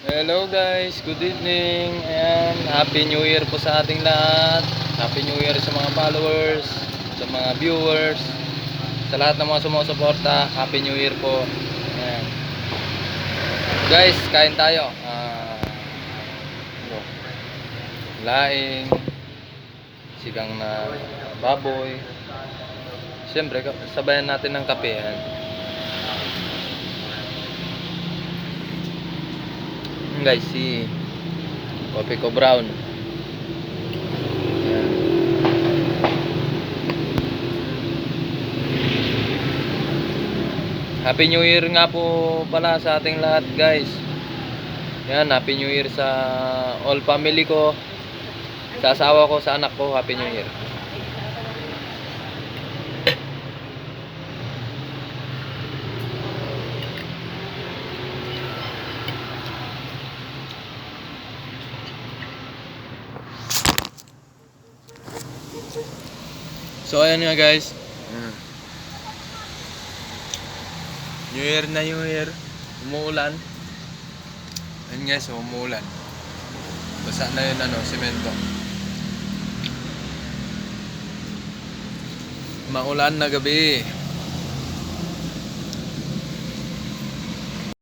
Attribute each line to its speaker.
Speaker 1: Hello guys, good evening and Happy New Year po sa ating lahat. Happy New Year sa mga followers, sa mga viewers, sa lahat ng mga sumusuporta. Happy New Year po. Ayan. Guys, kain tayo. Ano, laing, sigang na baboy. Siyempre, sabayan natin ng kape. Ayan. Guys, si Coffee ko Brown. Ayan. Happy New Year nga po pala sa ating lahat guys. Yan, Happy New Year sa all family ko, sa asawa ko, sa anak ko. Happy New Year. So ayan nga guys, New Year na New Year. Umuulan. Ayun guys, umuulan. Basa na yun semento. Maulan na gabi.